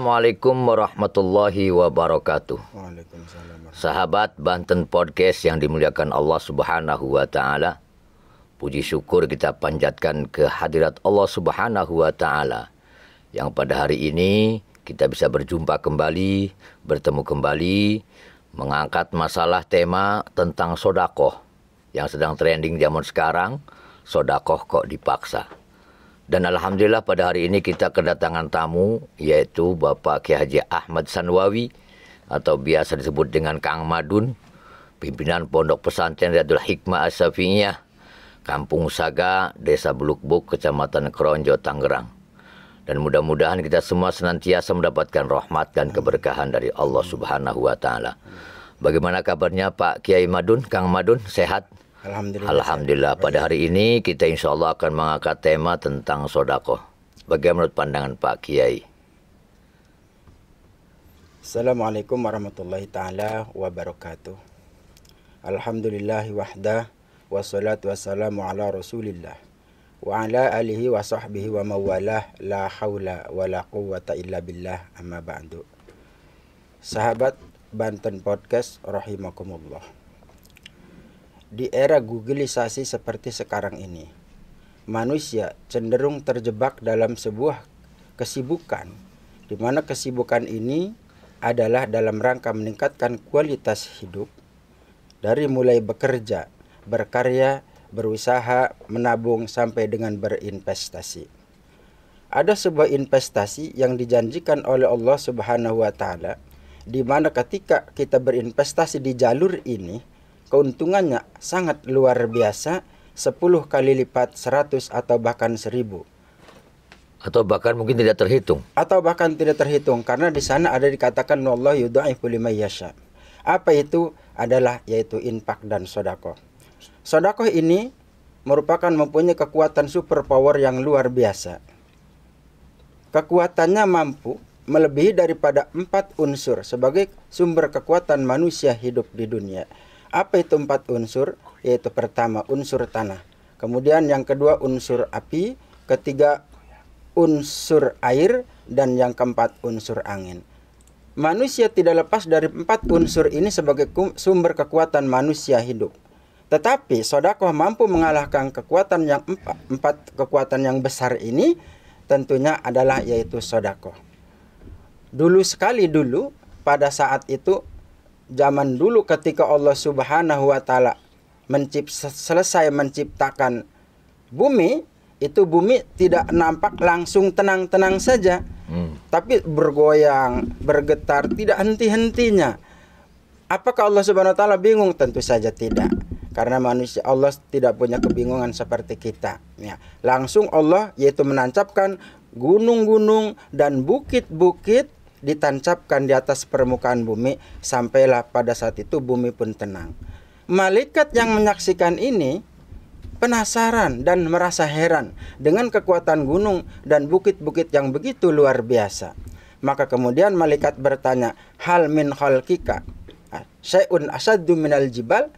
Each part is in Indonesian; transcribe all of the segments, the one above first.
Assalamualaikum warahmatullahi wabarakatuh. Waalaikumsalam. Sahabat Banten Podcast yang dimuliakan Allah Subhanahu wa Ta'ala, puji syukur kita panjatkan ke hadirat Allah Subhanahu wa Ta'ala yang pada hari ini kita bisa berjumpa kembali, bertemu kembali, mengangkat masalah tema tentang sodakoh yang sedang trending zaman sekarang. Sodakoh kok dipaksa. Dan alhamdulillah pada hari ini kita kedatangan tamu, yaitu Bapak Kiai Haji Ahmad Sanwawi atau biasa disebut dengan Kang Madun, pimpinan Pondok Pesantren Riyadul Hikmah As-Safiyah, Kampung Saga, Desa Belukbuk, Kecamatan Kronjo, Tangerang. Dan mudah-mudahan kita semua senantiasa mendapatkan rahmat dan keberkahan dari Allah Subhanahu wa Ta'ala. Bagaimana kabarnya Pak Kiai Madun, Kang Madun, sehat? Alhamdulillah. Pada hari ini kita insya Allah akan mengangkat tema tentang sodakoh. Bagaimana menurut pandangan Pak Kiai? Assalamualaikum warahmatullahi ta'ala wabarakatuh. Alhamdulillahi wahdah, wassalatu wassalamu ala rasulillah, wa ala alihi wa sahbihi wa mawalah, la hawla wa la quwwata illa billah, amma ba'du. Sahabat Banten Podcast rahimakumullah. Di era Googleisasi seperti sekarang ini, manusia cenderung terjebak dalam sebuah kesibukan, di mana kesibukan ini adalah dalam rangka meningkatkan kualitas hidup, dari mulai bekerja, berkarya, berusaha, menabung, sampai dengan berinvestasi. Ada sebuah investasi yang dijanjikan oleh Allah Subhanahu wa Ta'ala, di mana ketika kita berinvestasi di jalur ini, keuntungannya sangat luar biasa, 10 kali lipat, 100 atau bahkan 1000. Atau bahkan mungkin tidak terhitung. Karena di sana ada dikatakan Allah yudha'ifu liman yasha. Apa itu? Adalah yaitu infak dan sedekah. Sedekah ini merupakan mempunyai kekuatan super power yang luar biasa. Kekuatannya mampu melebihi daripada 4 unsur sebagai sumber kekuatan manusia hidup di dunia. Apa itu 4 unsur? Yaitu pertama unsur tanah, kemudian yang kedua unsur api, ketiga unsur air, dan yang keempat unsur angin. Manusia tidak lepas dari 4 unsur ini sebagai sumber kekuatan manusia hidup. Tetapi sedekah mampu mengalahkan kekuatan yang 4 kekuatan yang besar ini, tentunya adalah yaitu sedekah. Dulu pada saat itu, zaman dulu ketika Allah Subhanahu wa Ta'ala selesai menciptakan bumi, itu bumi tidak nampak langsung tenang-tenang saja, tapi bergoyang, bergetar, tidak henti-hentinya. Apakah Allah Subhanahu wa Ta'ala bingung? Tentu saja tidak. Karena manusia, Allah tidak punya kebingungan seperti kita. Ya, langsung Allah yaitu menancapkan gunung-gunung dan bukit-bukit, ditancapkan di atas permukaan bumi, sampailah pada saat itu bumi pun tenang. Malaikat yang menyaksikan ini penasaran dan merasa heran dengan kekuatan gunung dan bukit-bukit yang begitu luar biasa. Maka kemudian malaikat bertanya, hal min khalqika syai'un asaddu minal jibal?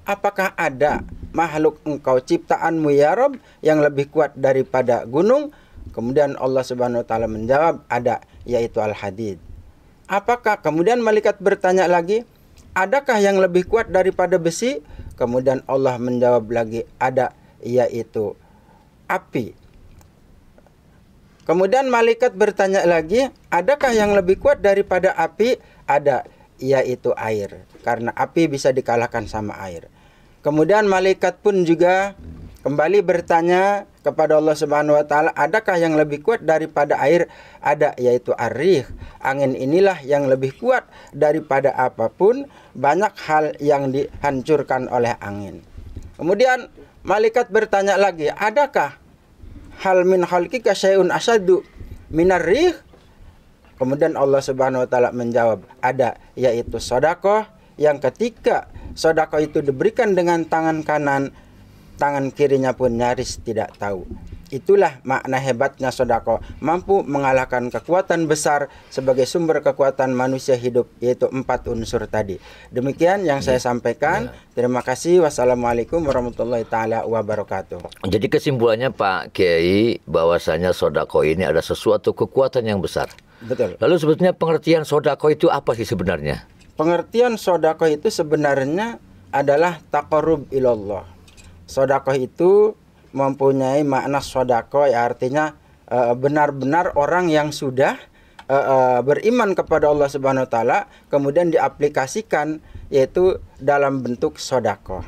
Apakah ada makhluk engkau ciptaanmu ya Rabb yang lebih kuat daripada gunung? Kemudian Allah Subhanahu wa Ta'ala menjawab, ada, yaitu al-hadid. Apakah? Kemudian malaikat bertanya lagi, adakah yang lebih kuat daripada besi? Kemudian Allah menjawab lagi, ada, yaitu api. Kemudian malaikat bertanya lagi, adakah yang lebih kuat daripada api? Ada, yaitu air. Karena api bisa dikalahkan sama air. Kemudian malaikat pun juga kembali bertanya kepada Allah Subhanahu wa Ta'ala, adakah yang lebih kuat daripada air? Ada, yaitu ar-rih. Angin inilah yang lebih kuat daripada apapun. Banyak hal yang dihancurkan oleh angin. Kemudian malaikat bertanya lagi, adakah hal min khalqika syai'un asaddu minar rih? Kemudian Allah Subhanahu wa Ta'ala menjawab, ada, yaitu sedekah, yang ketika sedekah itu diberikan dengan tangan kanan, tangan kirinya pun nyaris tidak tahu. Itulah makna hebatnya sodako, mampu mengalahkan kekuatan besar sebagai sumber kekuatan manusia hidup, yaitu 4 unsur tadi. Demikian yang saya sampaikan. Terima kasih. Wassalamualaikum warahmatullahi taala wabarakatuh. Jadi kesimpulannya Pak Kiai, bahwasanya sodako ini ada sesuatu kekuatan yang besar. Betul. Lalu sebetulnya pengertian sodako itu apa sih sebenarnya? Pengertian sodako itu sebenarnya adalah taqarrub ilallah. Sodako itu mempunyai makna sodako, ya artinya benar-benar orang yang sudah beriman kepada Allah Subhanahu Wa Taala kemudian diaplikasikan, yaitu dalam bentuk sodako.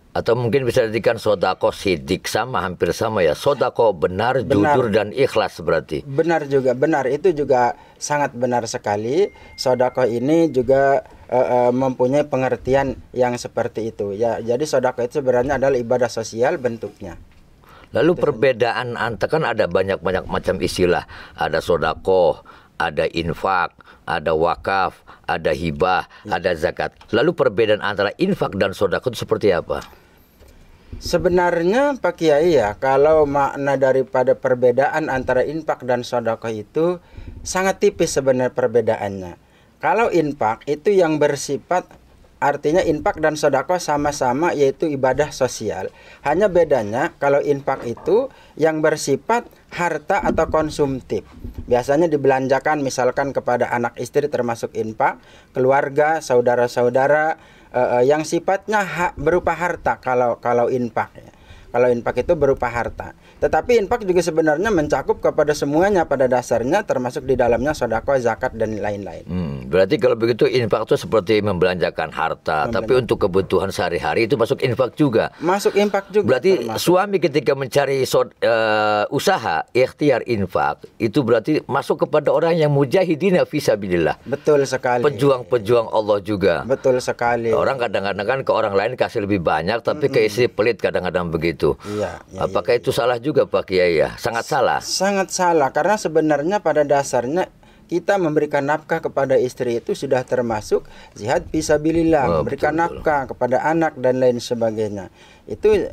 Atau mungkin bisa dijadikan sodako sidik, sama, hampir sama ya. Sodako benar, jujur dan ikhlas berarti. Benar juga, benar, itu juga sangat benar sekali. Sodako ini juga mempunyai pengertian yang seperti itu ya. Jadi sodako itu sebenarnya adalah ibadah sosial bentuknya. Lalu perbedaan antara, kan ada banyak macam istilah. Ada sodako, ada infak, ada wakaf, ada hibah, ada zakat. Lalu perbedaan antara infak dan sodako itu seperti apa? Sebenarnya Pak Kiai ya, kalau makna daripada perbedaan antara infak dan sodako itu sangat tipis sebenarnya perbedaannya. Kalau infak itu yang bersifat, artinya infak dan sodako sama-sama yaitu ibadah sosial. Hanya bedanya kalau infak itu yang bersifat harta atau konsumtif. Biasanya dibelanjakan misalkan kepada anak istri termasuk infak, keluarga, saudara-saudara, yang sifatnya berupa harta kalau infak ya. Kalau infak itu berupa harta. Tetapi infak juga sebenarnya mencakup kepada semuanya pada dasarnya, termasuk di dalamnya sodako, zakat, dan lain-lain. Berarti kalau begitu infak itu seperti membelanjakan harta, tapi untuk kebutuhan sehari-hari itu masuk infak juga. Masuk infak juga. Berarti termasuk. Suami ketika mencari usaha, ikhtiar infak, itu berarti masuk kepada orang yang mujahidina fisabilillah. Betul sekali. Pejuang-pejuang Allah juga. Betul sekali. Orang kadang-kadang kan ke orang lain kasih lebih banyak, tapi ke istri pelit kadang-kadang begitu. Iya, Apakah itu salah juga Pak Kiai ya? Sangat salah. Sangat salah, karena sebenarnya pada dasarnya kita memberikan nafkah kepada istri itu sudah termasuk jihad fisabilillah, memberikan nafkah kepada anak dan lain sebagainya. Itu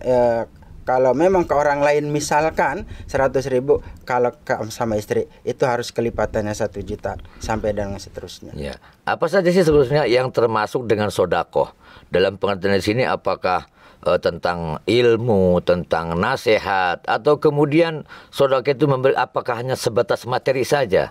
kalau memang ke orang lain misalkan 100.000, kalau sama istri itu harus kelipatannya 1 juta sampai dan seterusnya. Ya. Apa saja sih sebenarnya yang termasuk dengan sodakoh? Dalam pengertian di sini apakah tentang ilmu, tentang nasihat, atau kemudian sodakoh itu apakah hanya sebatas materi saja?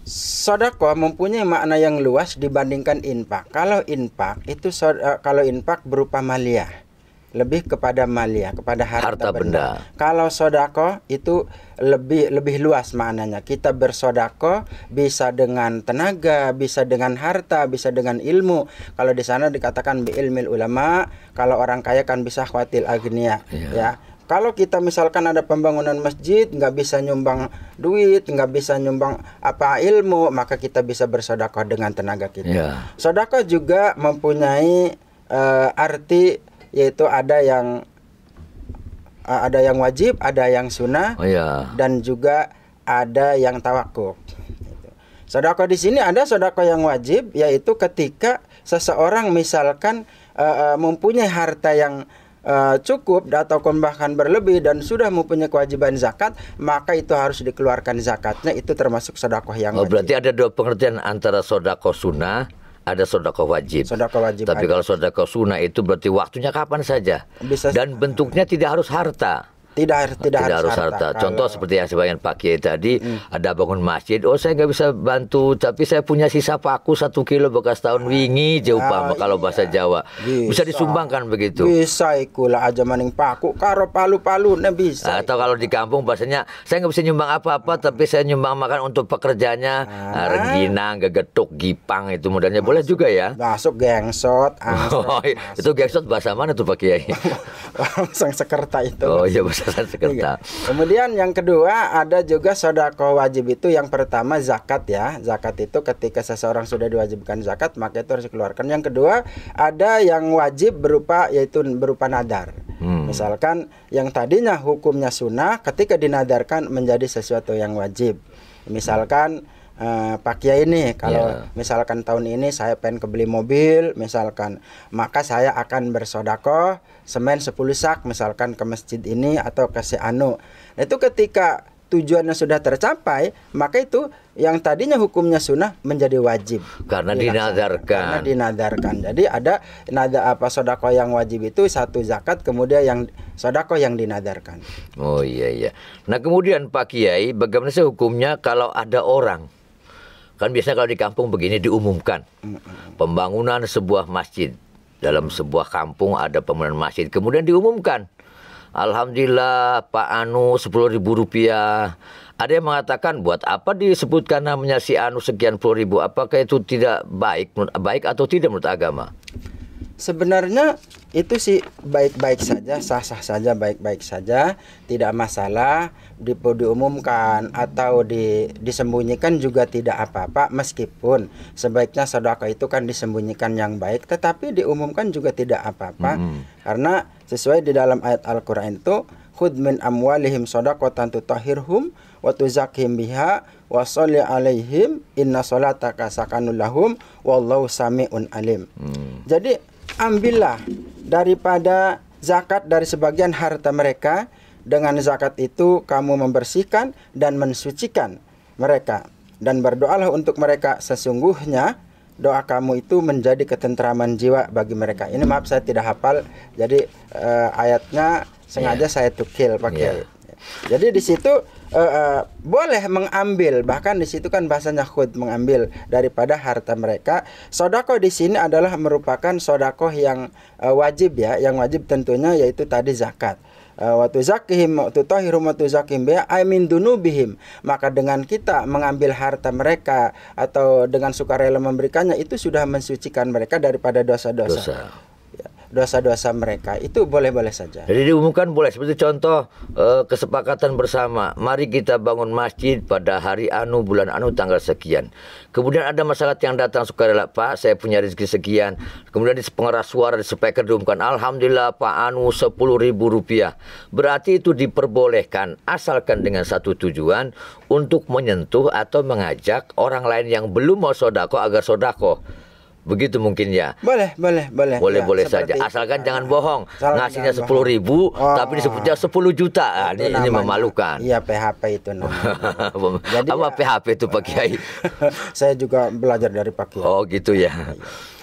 Sodakoh mempunyai makna yang luas dibandingkan infak. Kalau infak itu kalau infak berupa maliyah, lebih kepada maliyah, kepada harta benda. Kalau sodako itu lebih luas maknanya. Kita bersodakoh bisa dengan tenaga, bisa dengan harta, bisa dengan ilmu. Kalau di sana dikatakan bi ilmil ulama, kalau orang kaya kan bisa khawatil agniya, ya. Kalau kita misalkan ada pembangunan masjid, nggak bisa nyumbang duit, nggak bisa nyumbang apa ilmu, maka kita bisa bersodakoh dengan tenaga kita. Sodakoh juga mempunyai arti, yaitu ada yang wajib, ada yang sunnah, dan juga ada yang tawakuf. Sodakoh di sini ada sodakoh yang wajib, yaitu ketika seseorang misalkan mempunyai harta yang cukup ataupun bahkan berlebih dan sudah mempunyai kewajiban zakat, maka itu harus dikeluarkan zakatnya. Itu termasuk sodakoh yang wajib. Berarti ada dua pengertian antara sodakoh sunnah, ada sodakoh wajib. Sodakoh wajib. Tapi kalau sodakoh sunnah itu berarti waktunya kapan saja. Dan bentuknya tidak harus harta. Tidak harus harta. Contoh seperti yang sebagian Pak Kiai tadi, ada bangun masjid, saya nggak bisa bantu, tapi saya punya sisa paku 1 kilo bekas tahun wingi, jauh kalau bahasa Jawa. Bisa disumbangkan begitu. Bisa ikulah aja maning paku, karo palu-palu, bisa. Atau kalau di kampung bahasanya, saya nggak bisa nyumbang apa-apa, tapi saya nyumbang makan untuk pekerjanya, rengginang, gegetuk, gipang, itu modalnya boleh juga ya. Masuk gengsot. Itu gengsot bahasa mana tuh Pak Kiai? Sang sekerta itu. Oh iya, bahasa sekerta. Kemudian yang kedua ada juga sodakoh wajib itu. Yang pertama zakat ya. Zakat itu ketika seseorang sudah diwajibkan zakat, maka itu harus dikeluarkan. Yang kedua ada yang wajib yaitu berupa nadar. Misalkan yang tadinya hukumnya sunnah, ketika dinadarkan menjadi sesuatu yang wajib. Misalkan Pak Kiai ini, kalau misalkan tahun ini saya pengen kebeli mobil misalkan, maka saya akan bersodakoh semen 10 sak misalkan ke masjid ini atau ke si anu. Itu ketika tujuannya sudah tercapai, maka itu yang tadinya hukumnya sunnah menjadi wajib karena dinadarkan. Karena dinadarkan. Jadi ada sodakoh yang wajib itu satu zakat, kemudian yang sodakoh yang dinadarkan. Oh iya. Nah kemudian Pak Kiai, bagaimana sih hukumnya kalau ada orang, kan biasanya kalau di kampung begini diumumkan pembangunan sebuah masjid, dalam sebuah kampung ada pembangunan masjid, kemudian diumumkan, alhamdulillah Pak Anu 10.000 rupiah. Ada yang mengatakan buat apa disebutkan namanya si Anu sekian 10.000? Apakah itu tidak baik atau tidak menurut agama? Sebenarnya itu sih baik-baik saja, sah-sah saja, baik-baik saja, tidak masalah. Diumumkan atau disembunyikan juga tidak apa-apa, meskipun sebaiknya sedekah itu kan disembunyikan yang baik, tetapi diumumkan juga tidak apa-apa. Karena sesuai di dalam ayat Al-Qur'an itu, khudh min amwalihim shadaqatan tutahhirhum wa tuzakkihim biha wa sholli alaihim inna sholataka sakanul lahum wallahu samiun alim. Jadi ambillah daripada zakat dari sebagian harta mereka, dengan zakat itu kamu membersihkan dan mensucikan mereka, dan berdoalah untuk mereka, sesungguhnya doa kamu itu menjadi ketentraman jiwa bagi mereka. Ini maaf saya tidak hafal, jadi ayatnya sengaja saya tukil pakai. Jadi di situ boleh mengambil, bahkan di situ kan bahasanya khud, mengambil daripada harta mereka. Sedekah di sini adalah merupakan sedekah yang wajib ya, yang wajib tentunya yaitu tadi zakat. Wa tuzakkihim wa tutahhirum wa tuzakkihim bi min dunubihim. Maka dengan kita mengambil harta mereka atau dengan sukarela memberikannya, itu sudah mensucikan mereka daripada dosa-dosa. Dosa-dosa mereka itu boleh-boleh saja. Jadi diumumkan boleh, seperti contoh kesepakatan bersama, mari kita bangun masjid pada hari anu, bulan anu, tanggal sekian. Kemudian ada masyarakat yang datang sukarela, Pak saya punya rezeki sekian. Kemudian di pengeras suara di speaker diumumkan, alhamdulillah Pak Anu 10.000 rupiah. Berarti itu diperbolehkan, asalkan dengan satu tujuan, untuk menyentuh atau mengajak orang lain yang belum mau sodako agar sodako. Begitu mungkin ya. Boleh ya, saja. Asalkan jangan bohong. Ngasihnya 10.000, tapi disebutnya 10 juta. Ini memalukan. Iya, PHP itu namanya. Jadi, apa PHP itu Pak Kiai? Saya juga belajar dari Pak Kiai. Oh gitu ya.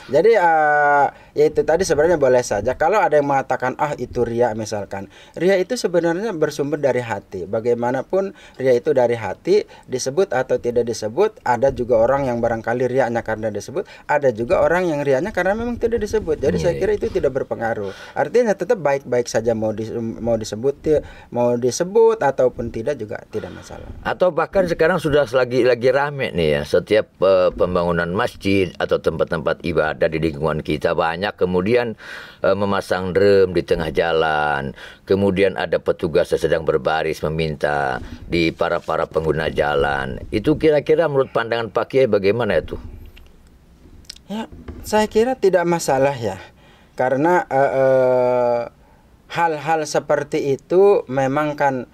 Jadi ya itu tadi sebenarnya boleh saja. Kalau ada yang mengatakan itu ria misalkan, ria itu sebenarnya bersumber dari hati. Bagaimanapun ria itu dari hati, disebut atau tidak disebut. Ada juga orang yang barangkali rianya karena disebut, ada juga orang yang rianya karena memang tidak disebut. Jadi saya kira itu tidak berpengaruh. Artinya tetap baik-baik saja mau disebut ataupun tidak juga tidak masalah. Atau bahkan sekarang sudah lagi rame nih ya, setiap pembangunan masjid atau tempat-tempat ibadah di lingkungan kita banyak, kemudian memasang drum di tengah jalan, kemudian ada petugas yang sedang berbaris meminta di para pengguna jalan. Itu kira-kira menurut pandangan Pak Kiai bagaimana itu? Ya, saya kira tidak masalah ya, karena hal-hal seperti itu memang kan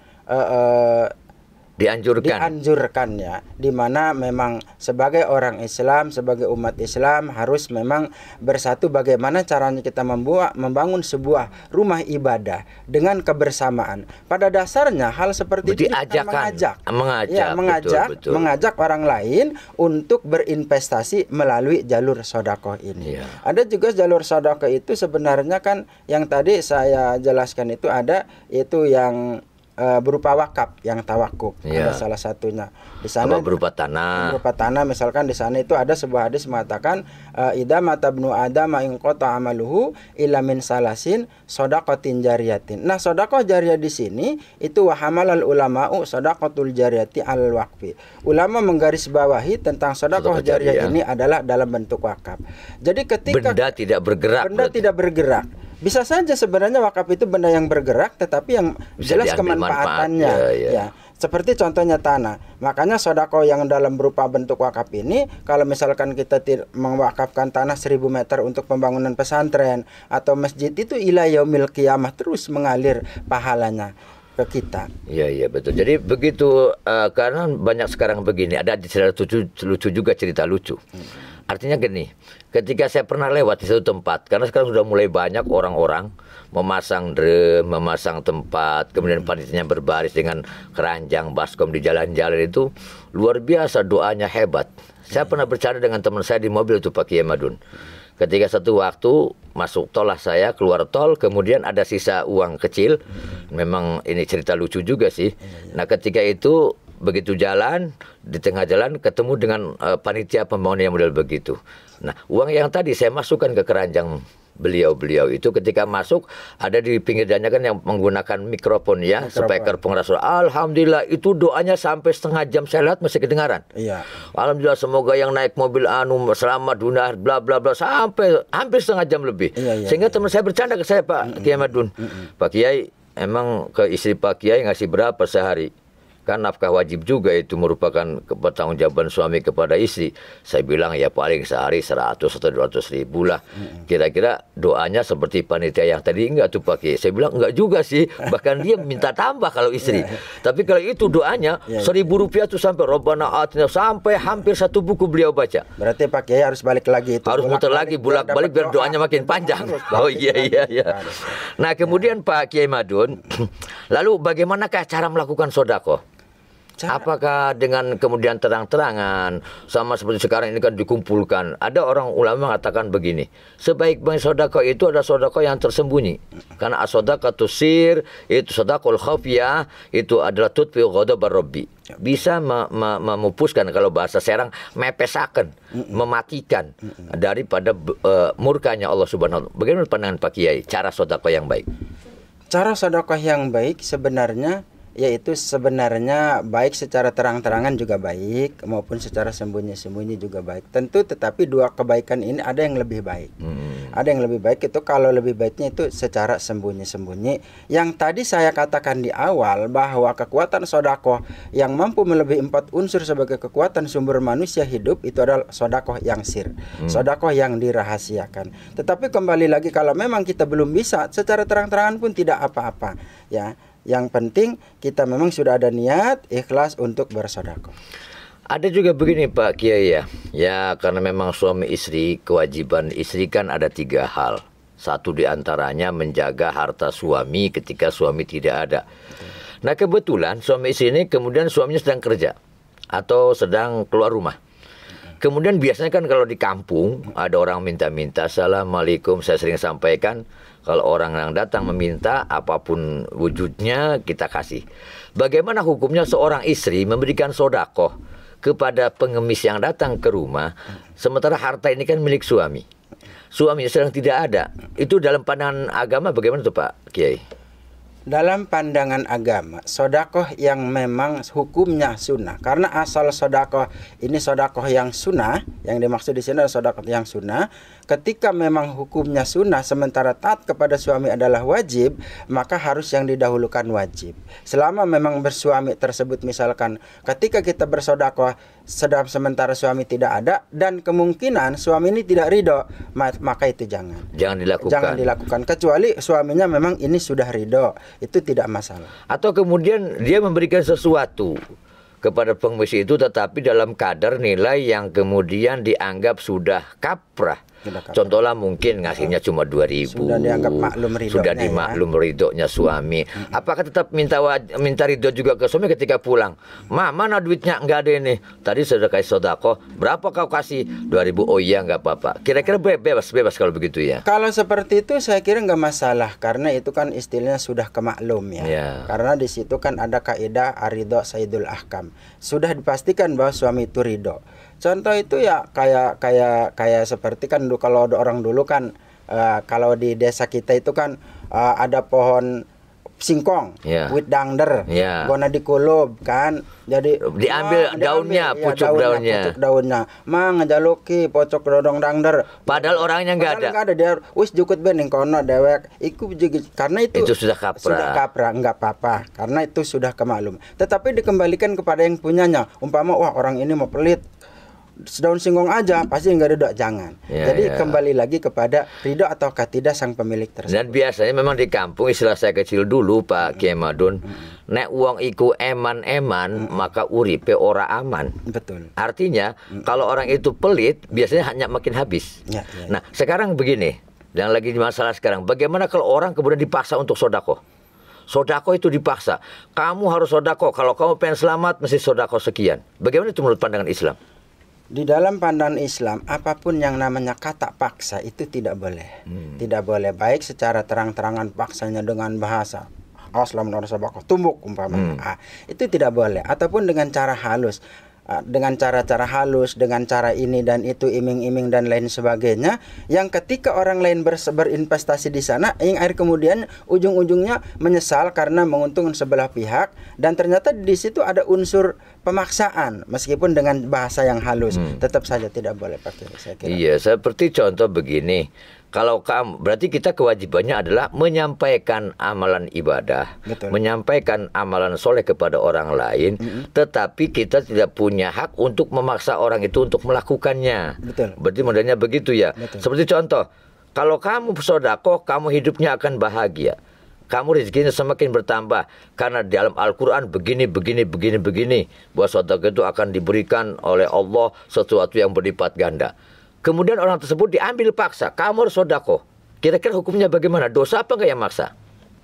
dianjurkan ya, dimana memang sebagai orang Islam, sebagai umat Islam harus memang bersatu. Bagaimana caranya kita membangun sebuah rumah ibadah dengan kebersamaan. Pada dasarnya hal seperti itu mengajak orang lain untuk berinvestasi melalui jalur sedekah ini. Ada juga jalur sedekah itu sebenarnya kan yang tadi saya jelaskan itu ada, yaitu yang berupa wakaf, yang tawakuf. Ada salah satunya di sana berupa tanah misalkan di sana itu ada sebuah hadis mengatakan idza mata ibnu adam in qata amaluhu illa min salasin shadaqatin jariyatin. Nah, sedekah jariyah di sini itu wa hamalal ulama'u shadaqatul jariyati al waqfi. Ulama menggarisbawahi tentang sedekah jariyah ini adalah dalam bentuk wakaf. Jadi ketika benda tidak bergerak. Bisa saja sebenarnya wakaf itu benda yang bergerak, tetapi yang jelas kemanfaatannya. Ya. Seperti contohnya tanah. Makanya sedekah yang dalam berupa bentuk wakaf ini, kalau misalkan kita mewakafkan tanah 1.000 meter untuk pembangunan pesantren atau masjid, itu ila yaumil qiyamah terus mengalir pahalanya. ke kita. Iya betul. Jadi begitu karena banyak sekarang begini, ada cerita lucu juga, cerita lucu. Artinya gini, ketika saya pernah lewat di satu tempat, karena sekarang sudah mulai banyak orang-orang memasang drum, memasang tempat, kemudian panitianya berbaris dengan keranjang baskom di jalan-jalan, itu luar biasa, doanya hebat. Saya pernah bercanda dengan teman saya di mobil itu, Pak Kiai Madun. Ketika satu waktu masuk tol lah saya, keluar tol, kemudian ada sisa uang kecil. Memang ini cerita lucu juga sih. Nah ketika itu begitu jalan, di tengah jalan ketemu dengan panitia pembangunan yang model begitu. Nah uang yang tadi saya masukkan ke keranjang beliau itu, ketika masuk ada di pinggir jalannya kan yang menggunakan mikrofon ya, speaker pengeras suara. Alhamdulillah itu doanya sampai setengah jam saya lihat masih kedengaran. Iya. Alhamdulillah semoga yang naik mobil selamat dunia bla bla bla, sampai hampir setengah jam lebih. Sehingga teman saya bercanda ke saya, Pak Kiai Madun. Pak Kiai, emang ke istri Pak Kiai ngasih berapa sehari? Kan nafkah wajib juga, itu merupakan pertanggungjawaban suami kepada istri. Saya bilang ya paling sehari 100 atau 200 ribu lah. Kira-kira doanya seperti panitia yang tadi enggak tuh Pak Kiai? Saya bilang enggak juga sih, bahkan dia minta tambah kalau istri. Tapi kalau itu doanya 1.000 rupiah tuh sampai Rabbana atina, sampai hampir satu buku beliau baca. Berarti Pak Kiai harus balik lagi itu. Harus muter lagi, bolak-balik biar doanya makin panjang. Oh iya. Nah kemudian Pak Kiai Madun, lalu bagaimanakah cara melakukan sedekah? Apakah dengan kemudian terang-terangan, sama seperti sekarang ini kan dikumpulkan? Ada orang ulama mengatakan begini, sebaik-baik sedekah itu ada sedekah yang tersembunyi. Karena as-sadaqatu sir, itu sedekahul khafiyah, itu adalah tutfi ghadab rabbi. Bisa memupuskan, kalau bahasa Serang, mepesaken, mematikan daripada murkanya Allah Subhanahu wa taala. Bagaimana pandangan Pak Kiai cara sedekah yang baik? Cara sedekah yang baik sebenarnya yaitu sebenarnya baik secara terang-terangan juga baik, maupun secara sembunyi-sembunyi juga baik. Tentu tetapi dua kebaikan ini ada yang lebih baik. Ada yang lebih baik itu kalau lebih baiknya itu secara sembunyi-sembunyi. Yang tadi saya katakan di awal bahwa kekuatan sedekah yang mampu melebihi 4 unsur sebagai kekuatan sumber manusia hidup itu adalah sedekah yang sir, sedekah yang dirahasiakan. Tetapi kembali lagi, kalau memang kita belum bisa secara terang-terangan pun tidak apa-apa ya. Yang penting kita memang sudah ada niat ikhlas untuk bersedekah. Ada juga begini Pak Kiai ya, karena memang suami istri, kewajiban istri kan ada 3 hal. Satu diantaranya menjaga harta suami ketika suami tidak ada. Nah kebetulan suami istri ini kemudian suaminya sedang kerja atau sedang keluar rumah. Kemudian biasanya kan kalau di kampung ada orang minta-minta, Assalamualaikum, saya sering sampaikan, kalau orang yang datang meminta apapun wujudnya kita kasih. Bagaimana hukumnya seorang istri memberikan sedekah kepada pengemis yang datang ke rumah, sementara harta ini kan milik suami. Suaminya sedang tidak ada. Itu dalam pandangan agama bagaimana tuh Pak Kiai? Dalam pandangan agama, sedekah yang memang hukumnya sunnah. Karena asal sedekah ini sedekah yang sunnah, yang dimaksud di sini adalah sedekah yang sunnah. Ketika memang hukumnya sunnah, sementara taat kepada suami adalah wajib, maka harus yang didahulukan wajib. Selama memang bersuami tersebut, misalkan ketika kita bersedekah sedang sementara suami tidak ada dan kemungkinan suami ini tidak ridho, maka itu jangan dilakukan, kecuali suaminya memang ini sudah ridho, itu tidak masalah. Atau kemudian dia memberikan sesuatu kepada pengemis itu tetapi dalam kadar nilai yang kemudian dianggap sudah kaprah. Contohnya mungkin ngasihnya cuma 2.000. Sudah dianggap maklum ridhonya. Sudah dimaklum ridhonya suami. Apakah tetap minta ridho juga ke suami ketika pulang? Mana duitnya? Enggak ada ini. Tadi sudah kasih sedekah. Berapa kau kasih? 2.000. Oh iya enggak apa-apa. Kira-kira bebas kalau begitu ya. Kalau seperti itu saya kira enggak masalah, karena itu kan istilahnya sudah kemaklum ya. Karena di situ kan ada kaidah aridho sayyidul ahkam. Sudah dipastikan bahwa suami itu ridho. Contoh itu ya kayak seperti kan kalau orang dulu kan kalau di desa kita itu kan ada pohon singkong, wit dangder, gona dikulub kan, jadi diambil daunnya, pucuk daunnya, ngejaluki pocok dodong dangder. Padahal orangnya nggak ada. Dia wis jukut bening kono dewek, karena itu sudah kaprah, nggak apa-apa, karena itu sudah kemaklum. Tetapi dikembalikan kepada yang punyanya. Umpama wah orang ini mau pelit, daun singkong aja pasti nggak ridho, jangan. Jadi kembali lagi kepada ridho ataukah tidak sang pemilik tersebut. Dan biasanya memang di kampung, istilah saya kecil dulu Pak Kiai Madun, nek wong iku eman-eman maka uripe ora aman. Betul. Artinya kalau orang itu pelit biasanya hanya makin habis. Nah sekarang begini, yang lagi masalah sekarang, bagaimana kalau orang kemudian dipaksa untuk sodako? Sodako itu dipaksa, kamu harus sodako, kalau kamu pengen selamat mesti sodako sekian. Bagaimana itu menurut pandangan Islam? Di dalam pandangan Islam, apapun yang namanya kata paksa itu tidak boleh. Tidak boleh, baik secara terang-terangan paksanya dengan bahasa aslam narasabako tumbuk umpamanya. Itu tidak boleh, ataupun dengan cara halus. Dengan cara-cara halus, dengan cara ini dan itu, iming-iming dan lain sebagainya, yang ketika orang lain berinvestasi di sana, yang akhir kemudian ujung-ujungnya menyesal karena menguntungkan sebelah pihak, dan ternyata di situ ada unsur pemaksaan meskipun dengan bahasa yang halus, tetap saja tidak boleh pakai, saya kira. Iya, seperti contoh begini. Kalau kamu, berarti kita kewajibannya adalah menyampaikan amalan ibadah, menyampaikan amalan soleh kepada orang lain, tetapi kita tidak punya hak untuk memaksa orang itu untuk melakukannya. Berarti modelnya begitu ya. Seperti contoh, kalau kamu sodako, kamu hidupnya akan bahagia. Kamu rezekinya semakin bertambah karena di dalam Al-Quran begini. Bahwa sodako itu akan diberikan oleh Allah sesuatu yang berlipat ganda. Kemudian orang tersebut diambil paksa, kamu harus sodako. Kira-kira hukumnya bagaimana? Dosa apa enggak yang maksa?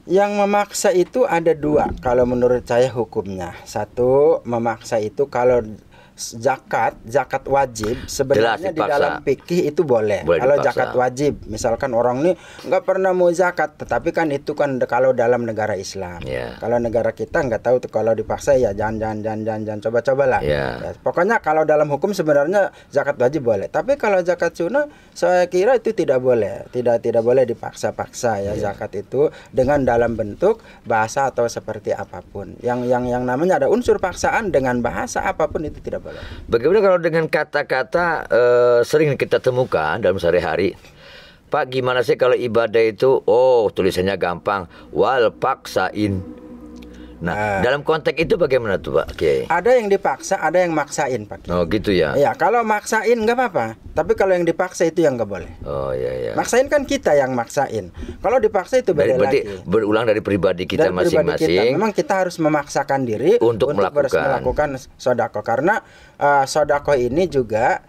Yang memaksa itu ada dua kalau menurut saya hukumnya. Satu, memaksa itu kalau zakat wajib sebenarnya di dalam fikih itu boleh kalau dipaksa. Zakat wajib, misalkan orang ini nggak pernah mau zakat, tetapi kan itu kan kalau dalam negara Islam. Kalau negara kita nggak tahu tuh, kalau dipaksa ya jangan coba-cobalah. Ya, pokoknya kalau dalam hukum sebenarnya zakat wajib boleh, tapi kalau zakat sunnah saya kira itu tidak boleh, tidak boleh dipaksa-paksa ya. Zakat itu dengan dalam bentuk bahasa atau seperti apapun yang namanya ada unsur paksaan dengan bahasa apapun itu tidak boleh. Bagaimana kalau dengan kata-kata sering kita temukan dalam sehari-hari? Pak, gimana sih kalau ibadah itu, tulisannya gampang, wal paksain. Nah, dalam konteks itu bagaimana tuh Pak Kiai? Ada yang dipaksa, ada yang maksain Pak Kiai. Oh gitu ya? Ya, kalau maksain nggak apa-apa, tapi kalau yang dipaksa itu yang nggak boleh. Oh iya. Maksain kan kita yang maksain. Kalau dipaksa itu beda lagi. Berulang dari pribadi kita masing-masing. Memang kita harus memaksakan diri untuk melakukan sodako, karena sodako ini juga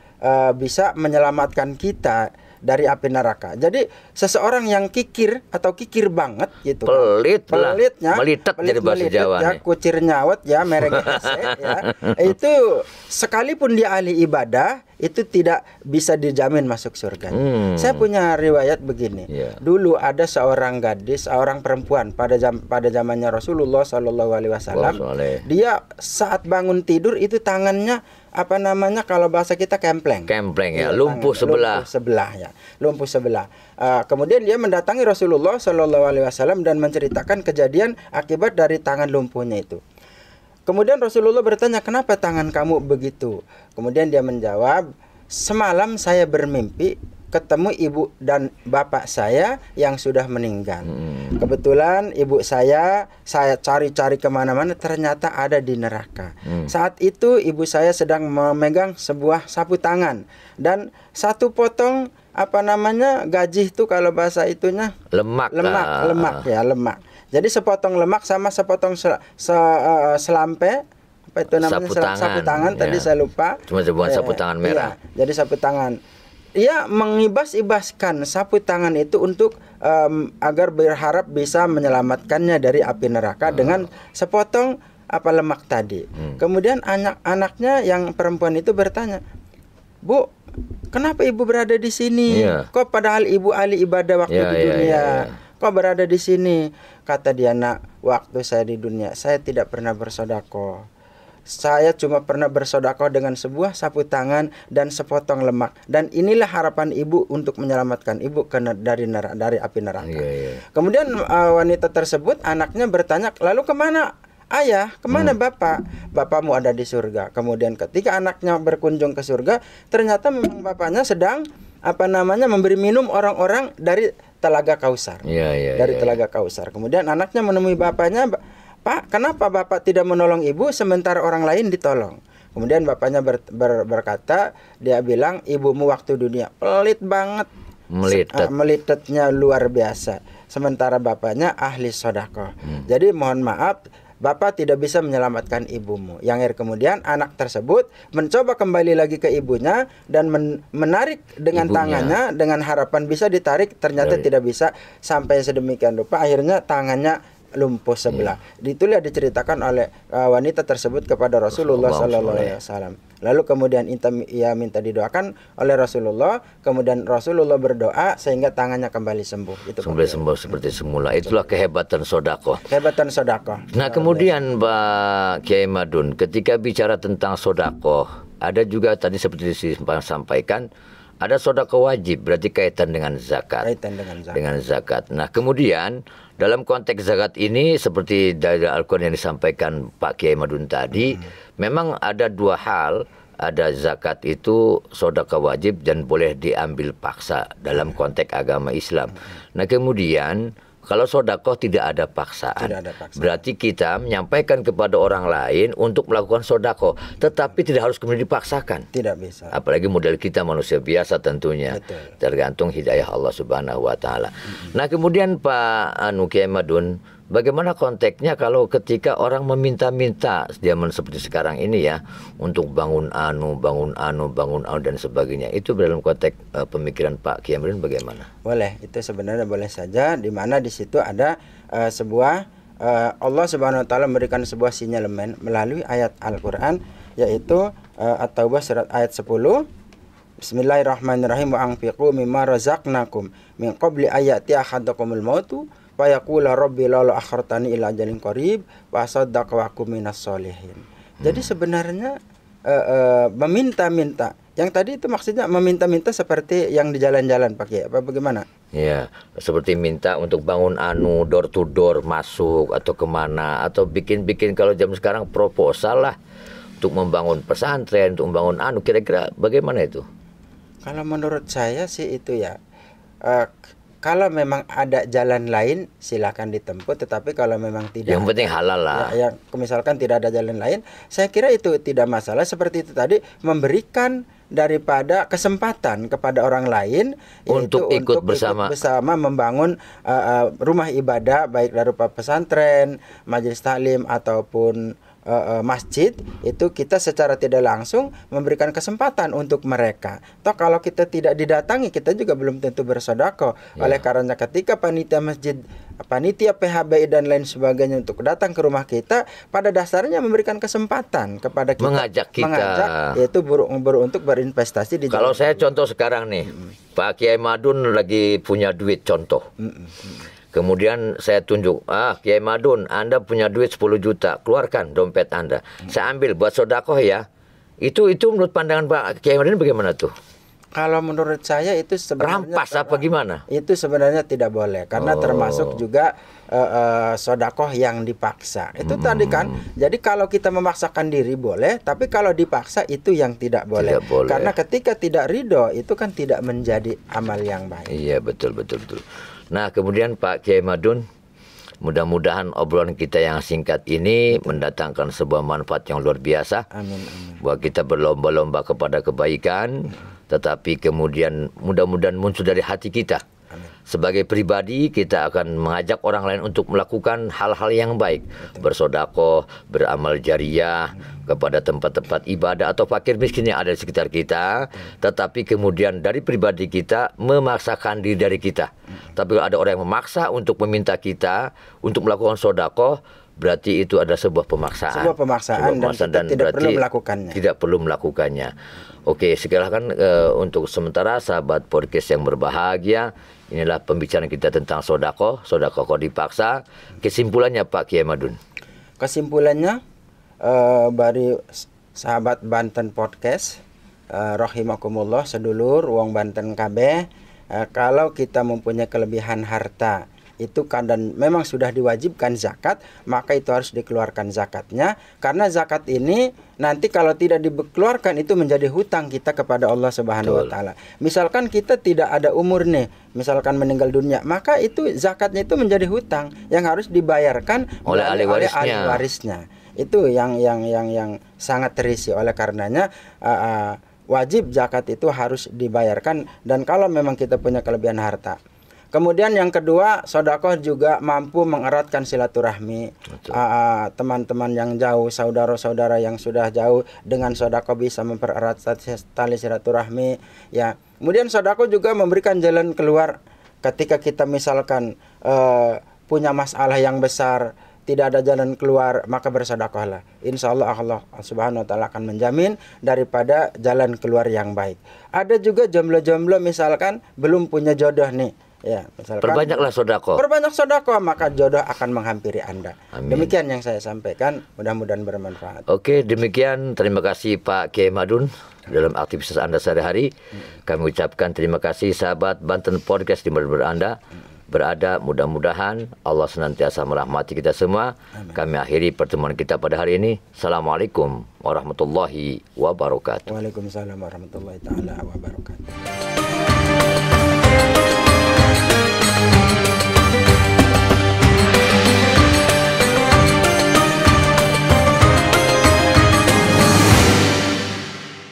bisa menyelamatkan kita dari api neraka. Jadi seseorang yang kikir atau kikir banget gitu, pelitnya melitet jadi bahasa Jawa ya, kucir nyawet ya, merek ya, itu sekalipun dia ahli ibadah itu tidak bisa dijamin masuk surga. Saya punya riwayat begini. Dulu ada seorang gadis, seorang perempuan pada zamannya Rasulullah SAW. Dia saat bangun tidur itu tangannya kalau bahasa kita kempleng ya, lumpuh sebelah ya, lumpuh sebelah. Kemudian dia mendatangi Rasulullah SAW dan menceritakan kejadian akibat dari tangan lumpuhnya itu. Kemudian Rasulullah bertanya, kenapa tangan kamu begitu? Kemudian dia menjawab, semalam saya bermimpi ketemu ibu dan bapak saya yang sudah meninggal. Kebetulan ibu saya cari-cari kemana-mana, ternyata ada di neraka. Saat itu ibu saya sedang memegang sebuah sapu tangan dan satu potong gaji itu kalau bahasa itunya lemak. Jadi sepotong lemak sama sepotong selampe, apa itu namanya, sapu tangan ya. Tadi saya lupa. Cuma sebuah sapu tangan merah. Jadi sapu tangan. Ia mengibas-ibaskan sapu tangan itu untuk agar berharap bisa menyelamatkannya dari api neraka dengan sepotong lemak tadi. Kemudian anak-anaknya yang perempuan itu bertanya, Bu, kenapa ibu berada di sini? Kok padahal ibu ahli ibadah waktu di dunia? Kok berada di sini? Kata dia, nak, waktu saya di dunia saya tidak pernah bersodako. Saya cuma pernah bersodako dengan sebuah sapu tangan dan sepotong lemak. Dan inilah harapan ibu untuk menyelamatkan ibu dari api neraka. Kemudian wanita tersebut, anaknya bertanya, lalu kemana ayah? Kemana bapak? Bapakmu ada di surga. Kemudian ketika anaknya berkunjung ke surga, ternyata memang bapaknya sedang memberi minum orang-orang dari Telaga Kausar. Telaga Kausar. Kemudian anaknya menemui bapaknya, Pak, kenapa bapak tidak menolong ibu sementara orang lain ditolong? Kemudian bapaknya berkata, dia bilang, ibumu waktu dunia pelit banget, melitetnya luar biasa. Sementara bapaknya ahli sedekah. Jadi mohon maaf, bapak tidak bisa menyelamatkan ibumu. Yang akhir kemudian anak tersebut mencoba kembali lagi ke ibunya dan menarik dengan tangannya dengan harapan bisa ditarik, ternyata tidak bisa sampai sedemikian rupa. Akhirnya tangannya lumpuh sebelah. Itulah diceritakan oleh wanita tersebut kepada Rasulullah SAW. Lalu kemudian ia minta didoakan oleh Rasulullah. Kemudian Rasulullah berdoa sehingga tangannya kembali sembuh. Itu sembuh seperti semula. Itulah kehebatan sedekah. Kehebatan sedekah. Nah kemudian Pak Kiai Madun, ketika bicara tentang sedekah, ada juga tadi seperti disampaikan, ada sedekah wajib, berarti kaitan dengan zakat. Dengan zakat. Nah kemudian dalam konteks zakat ini seperti dari Al-Quran yang disampaikan Pak Kiai Madun tadi, memang ada dua hal. Ada zakat itu sedekah wajib dan boleh diambil paksa dalam konteks agama Islam. Nah kemudian kalau sedekah tidak ada paksaan, berarti kita menyampaikan kepada orang lain untuk melakukan sedekah, tetapi tidak harus kemudian dipaksakan. Tidak bisa. Apalagi model kita manusia biasa tentunya. Betul. Tergantung hidayah Allah Subhanahu wa taala. Nah, kemudian Pak Kiai Madun, bagaimana konteksnya kalau ketika orang meminta-minta zaman seperti sekarang ini ya, untuk bangun anu dan sebagainya, itu dalam konteks pemikiran Pak Kiai Madun bagaimana? Boleh, itu sebenarnya boleh saja, di mana di situ ada sebuah Allah Subhanahu wa taala memberikan sebuah sinyalemen melalui ayat Al-Qur'an, yaitu At-Taubah surat ayat 10. Bismillahirrahmanirrahim, wa anfiqu mimma razaqnakum min qabli ayati ahadakumul mautu fa yaqula rabbi laula akhartani ila ajalin qarib wa asaddaq wa akum minas sholihin. Jadi sebenarnya meminta-minta yang tadi itu maksudnya meminta-minta seperti yang di jalan-jalan pakai apa bagaimana? Ya, seperti minta untuk bangun door to door masuk atau kemana, atau bikin kalau jam sekarang proposal lah untuk membangun pesantren, untuk membangun kira-kira bagaimana itu? Kalau menurut saya sih itu ya, kalau memang ada jalan lain silakan ditempuh, tetapi kalau memang tidak, yang penting halal lah. Ya, misalkan tidak ada jalan lain, saya kira itu tidak masalah. Seperti itu tadi, memberikan daripada kesempatan kepada orang lain untuk ikut bersama membangun rumah ibadah, baik berupa pesantren, majelis taklim ataupun masjid, itu kita secara tidak langsung memberikan kesempatan untuk mereka. Toh kalau kita tidak didatangi, kita juga belum tentu bersedekah. Oleh karena ketika panitia masjid, panitia PHBI dan lain sebagainya untuk datang ke rumah kita, pada dasarnya memberikan kesempatan kepada kita, mengajak yaitu untuk berinvestasi di. Kalau saya contoh sekarang nih, Pak Kiai Madun lagi punya duit contoh. Kemudian saya tunjuk, Kiai Madun, Anda punya duit 10 juta, keluarkan dompet Anda. Saya ambil buat sedekah ya. Itu menurut pandangan Pak Kiai Madun bagaimana tuh? Kalau menurut saya itu sebenarnya rampas apa gimana? Itu sebenarnya tidak boleh, karena termasuk juga sedekah yang dipaksa. Itu tadi kan. Jadi kalau kita memaksakan diri boleh, tapi kalau dipaksa itu yang tidak boleh. Karena ketika tidak ridho itu kan tidak menjadi amal yang baik. Iya, betul. Nah, kemudian Pak Kiai Madun, mudah-mudahan obrolan kita yang singkat ini mendatangkan sebuah manfaat yang luar biasa. Amin. Bahwa kita berlomba-lomba kepada kebaikan, tetapi kemudian mudah-mudahan muncul dari hati kita. Amin. Sebagai pribadi kita akan mengajak orang lain untuk melakukan hal-hal yang baik, bersedekah, beramal jariah kepada tempat-tempat ibadah atau fakir miskin yang ada di sekitar kita. Tetapi kemudian dari pribadi kita memaksakan diri dari kita. Tapi kalau ada orang yang memaksa untuk meminta kita untuk melakukan sedekah, berarti itu adalah sebuah pemaksaan. Dan tidak perlu melakukannya. Tidak perlu melakukannya. Oke, silakan untuk sementara sahabat podcast yang berbahagia, inilah pembicaraan kita tentang sedekah kok dipaksa. Kesimpulannya Pak Kiai Madun. Kesimpulannya bari sahabat Banten Podcast, rahimakumullah sedulur wong Banten kabeh, kalau kita mempunyai kelebihan harta itu dan memang sudah diwajibkan zakat, maka itu harus dikeluarkan zakatnya, karena zakat ini nanti kalau tidak dikeluarkan itu menjadi hutang kita kepada Allah Subhanahu wa taala. Misalkan kita tidak ada umur nih, misalkan meninggal dunia, maka itu zakatnya itu menjadi hutang yang harus dibayarkan oleh ahli warisnya. Itu yang sangat terisi. Oleh karenanya wajib zakat itu harus dibayarkan, dan kalau memang kita punya kelebihan harta. Kemudian yang kedua, sedekah juga mampu mengeratkan silaturahmi. Teman-teman yang jauh, saudara-saudara yang sudah jauh, dengan sedekah bisa mempererat tali silaturahmi. Ya. Kemudian sedekah juga memberikan jalan keluar ketika kita misalkan punya masalah yang besar, tidak ada jalan keluar, maka bersedekahlah. Insya Allah Allah Subhanahu wa Ta'ala akan menjamin daripada jalan keluar yang baik. Ada juga jomblo-jomblo misalkan belum punya jodoh nih. Ya, misalkan perbanyaklah sedekah. Perbanyak sedekah, maka jodoh akan menghampiri Anda. Amin. Demikian yang saya sampaikan, mudah-mudahan bermanfaat. Oke, demikian. Terima kasih Pak Kiai Madun dalam aktivitas Anda sehari-hari. Kami ucapkan terima kasih sahabat Banten Podcast di mana Anda berada. Mudah-mudahan Allah senantiasa merahmati kita semua. Amin. Kami akhiri pertemuan kita pada hari ini. Assalamualaikum warahmatullahi wabarakatuh. Waalaikumsalam warahmatullahi taala wabarakatuh.